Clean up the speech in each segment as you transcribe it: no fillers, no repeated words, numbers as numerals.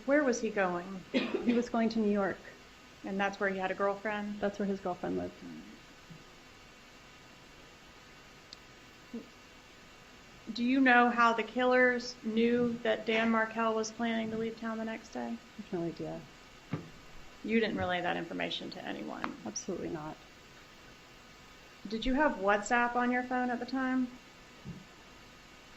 Where was he going? He was going to New York. And that's where he had a girlfriend? That's where his girlfriend lived. Do you know how the killers knew that Dan Markel was planning to leave town the next day? I have no idea. You didn't relay that information to anyone? Absolutely not. Did you have WhatsApp on your phone at the time?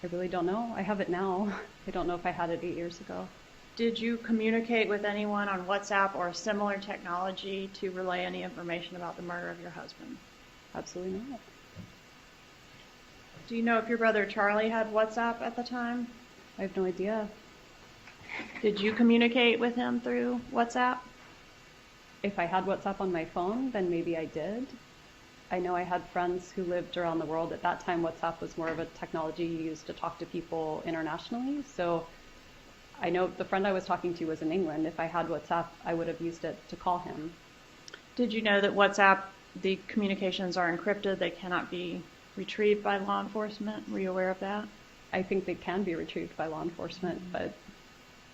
I really don't know. I have it now. I don't know if I had it 8 years ago. Did you communicate with anyone on WhatsApp or similar technology to relay any information about the murder of your husband? Absolutely not. Do you know if your brother Charlie had WhatsApp at the time? I have no idea. Did you communicate with him through WhatsApp? If I had WhatsApp on my phone, then maybe I did. I know I had friends who lived around the world. At that time, WhatsApp was more of a technology used to talk to people internationally. So I know the friend I was talking to was in England. If I had WhatsApp, I would have used it to call him. Did you know that WhatsApp, the communications are encrypted? They cannot be retrieved by law enforcement? Were you aware of that? I think they can be retrieved by law enforcement, but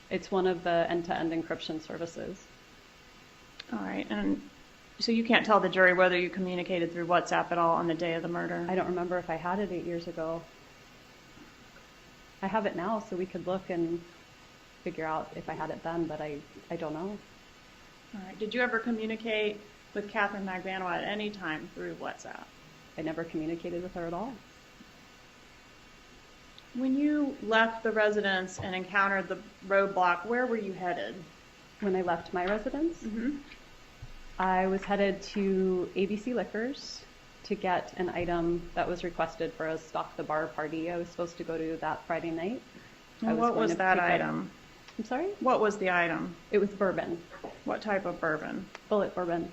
it's one of the end-to-end encryption services. All right. And so you can't tell the jury whether you communicated through WhatsApp at all on the day of the murder? I don't remember if I had it 8 years ago. I have it now, so we could look and figure out if I had it then, but I don't know. All right. Did you ever communicate with Katherine Magbanua at any time through WhatsApp? I never communicated with her at all. When you left the residence and encountered the roadblock, where were you headed? When I left my residence, Mm-hmm. I was headed to ABC Liquors to get an item that was requested for a Stock the Bar party I was supposed to go to that Friday night. And what was that item? I'm sorry? What was the item? It was bourbon. What type of bourbon? Bullet bourbon.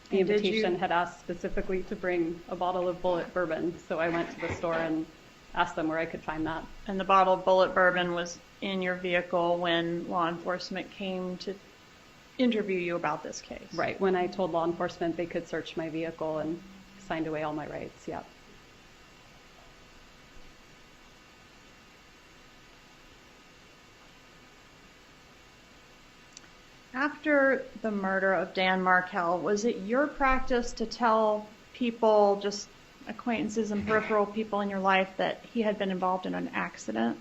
The And did invitation you- had asked specifically to bring a bottle of Bullet bourbon, so I went to the store and asked them where I could find that. And the bottle of Bullet bourbon was in your vehicle when law enforcement came to interview you about this case? Right. When I told law enforcement they could search my vehicle and signed away all my rights, yeah. After the murder of Dan Markel, was it your practice to tell people, just acquaintances and peripheral people in your life, that he had been involved in an accident?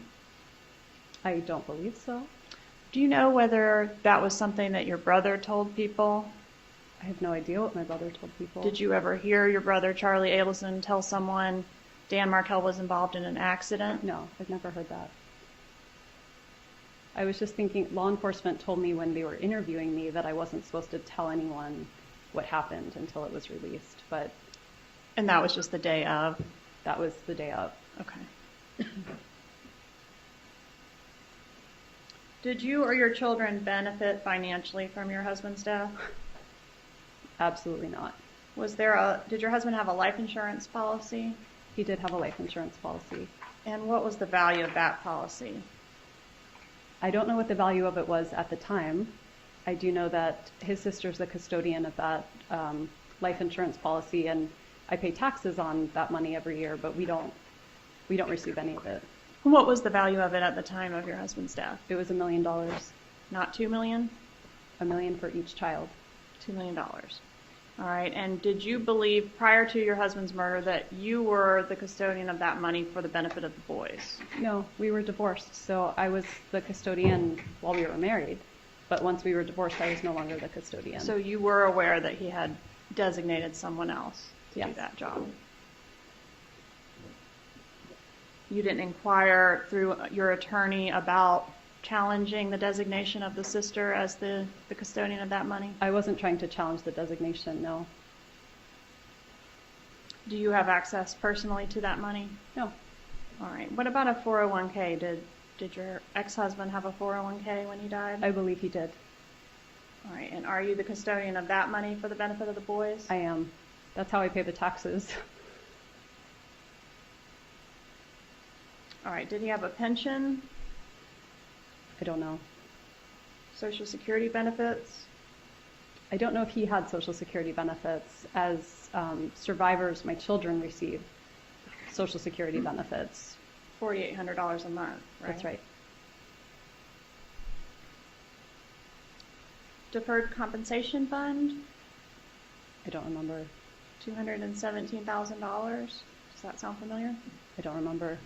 I don't believe so. Do you know whether that was something that your brother told people? I have no idea what my brother told people. Did you ever hear your brother, Charlie Adelson, tell someone Dan Markel was involved in an accident? No, I've never heard that. I was just thinking, law enforcement told me when they were interviewing me that I wasn't supposed to tell anyone what happened until it was released, but And that was just the day of? that was the day of. Okay. Did you or your children benefit financially from your husband's death? Absolutely not. Did your husband have a life insurance policy? He did have a life insurance policy. And what was the value of that policy? I don't know what the value of it was at the time. I do know that his sister's the custodian of that life insurance policy, and I pay taxes on that money every year, but we don't receive any of it. What was the value of it at the time of your husband's death? It was $1 million, Not $2 million? $1 million for each child. $2 million. All right. And did you believe prior to your husband's murder that you were the custodian of that money for the benefit of the boys? No, we were divorced, so I was the custodian while we were married, but once we were divorced, I was no longer the custodian. So you were aware that he had designated someone else to do Yes. that job? You didn't inquire through your attorney about challenging the designation of the sister as the custodian of that money? I wasn't trying to challenge the designation, no. Do you have access personally to that money? No. All right. What about a 401k? Did your ex-husband have a 401k when he died? I believe he did. All right. And are you the custodian of that money for the benefit of the boys? I am. That's how I pay the taxes. All right. Did he have a pension? I don't know. Social Security benefits? I don't know if he had Social Security benefits. As survivors, my children receive Social Security benefits. $4,800 a month, right? That's right. deferred compensation fund, I don't remember. $217,000. Does that sound familiar? I don't remember.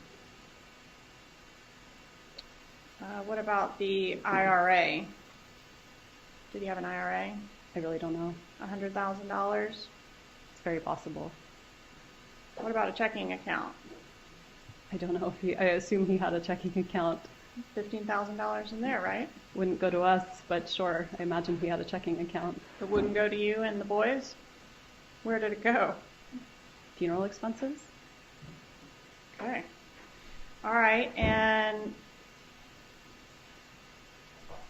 What about the IRA? Did he have an IRA? I really don't know. $100,000. It's very possible. What about a checking account? I don't know if I assume he had a checking account. $15,000 in there, right? Wouldn't go to us, but sure, I imagine he had a checking account. It wouldn't go to you and the boys? Where did it go? Funeral expenses? Okay. All right, and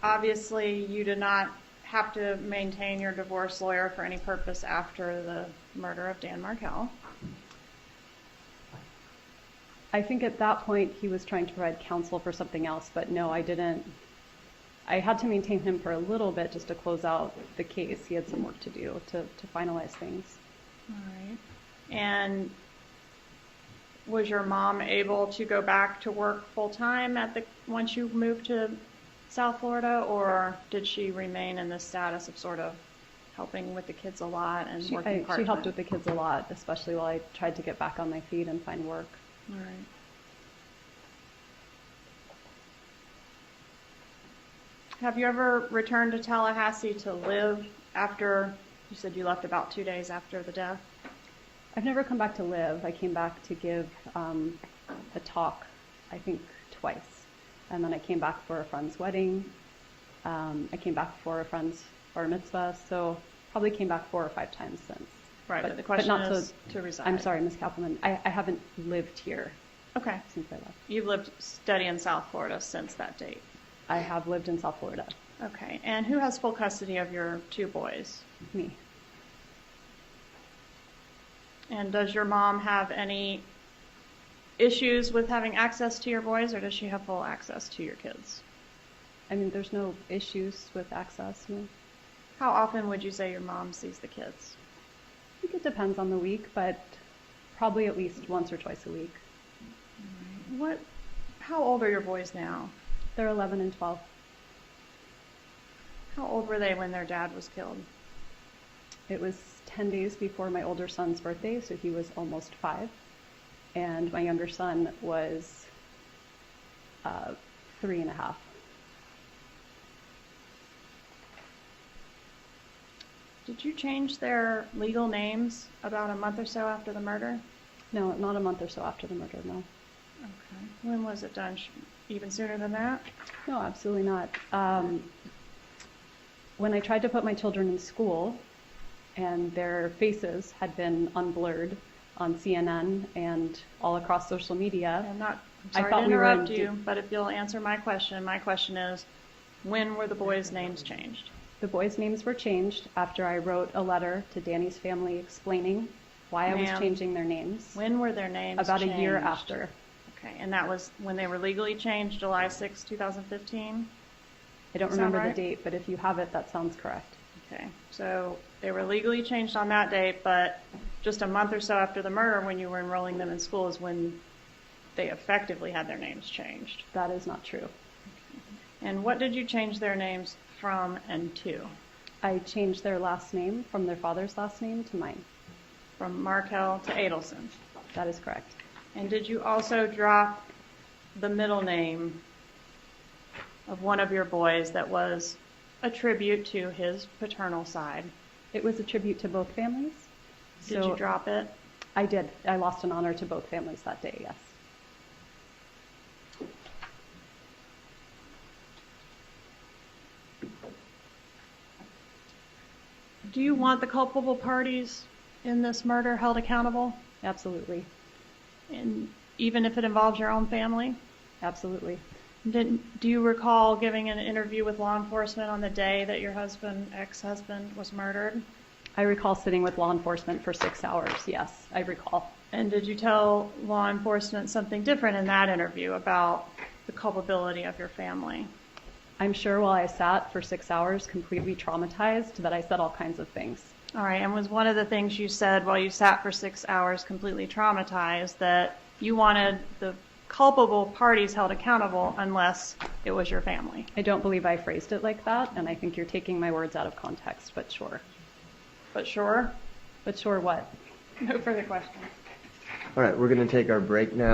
obviously you did not have to maintain your divorce lawyer for any purpose after the murder of Dan Markel. I think at that point he was trying to provide counsel for something else, but no, I didn't. I had to maintain him for a little bit just to close out the case. He had some work to do to finalize things. All right. And was your mom able to go back to work full time once you moved to South Florida, or did she remain in this status of sort of helping with the kids a lot and working part-time? She helped with the kids a lot, especially while I tried to get back on my feet and find work. All right. Have you ever returned to Tallahassee to live after, you said you left about 2 days after the death? I've never come back to live. I came back to give a talk, I think twice. And then I came back for a friend's wedding. I came back for a friend's bar mitzvah. So probably came back 4 or 5 times since. Right, but the question is to reside. I'm sorry, Ms. Cappleman. I haven't lived here since I left. You've lived steady in South Florida since that date? I have lived in South Florida. Okay, and who has full custody of your 2 boys? Me. And does your mom have any issues with having access to your boys, or does she have full access to your kids? I mean, there's no issues with access, no. How often would you say your mom sees the kids? I think it depends on the week, but probably at least once or twice a week. How old are your boys now? They're 11 and 12. How old were they when their dad was killed? It was 10 days before my older son's birthday, so he was almost 5. And my younger son was 3 and a half. Did you change their legal names about a month or so after the murder? No, not a month or so after the murder, no. Okay. When was it done? Even sooner than that? No, absolutely not. When I tried to put my children in school and their faces had been unblurred on CNN and all across social media, I'm sorry to interrupt you, but if you'll answer my question is, when were the boys' names changed? The boys' names were changed after I wrote a letter to Danny's family explaining why I was changing their names. When were their names About changed? a year after. Okay, and that was when they were legally changed, July 6, 2015? I don't remember the date, but if you have it, that sounds correct. Okay, so they were legally changed on that date, but just a month or so after the murder, when you were enrolling them in school, is when they effectively had their names changed. That is not true. Okay. And what did you change their names from and to? I changed their last name from their father's last name to mine. From Markel to Adelson? That is correct. And did you also drop the middle name of one of your boys that was a tribute to his paternal side? It was a tribute to both families. Did you drop it? I did. I lost an honor to both families that day, yes. Do you want the culpable parties in this murder held accountable? Absolutely. And even if it involves your own family? Absolutely. Do you recall giving an interview with law enforcement on the day that your ex-husband, was murdered? I recall sitting with law enforcement for 6 hours, yes, I recall. And did you tell law enforcement something different in that interview about the culpability of your family? I'm sure while I sat for 6 hours completely traumatized that I said all kinds of things. All right, and was one of the things you said while you sat for 6 hours completely traumatized that you wanted the culpable parties held accountable unless it was your family. I don't believe I phrased it like that, and I think you're taking my words out of context, but sure. But sure? But sure what? No further questions. All right, we're going to take our break now.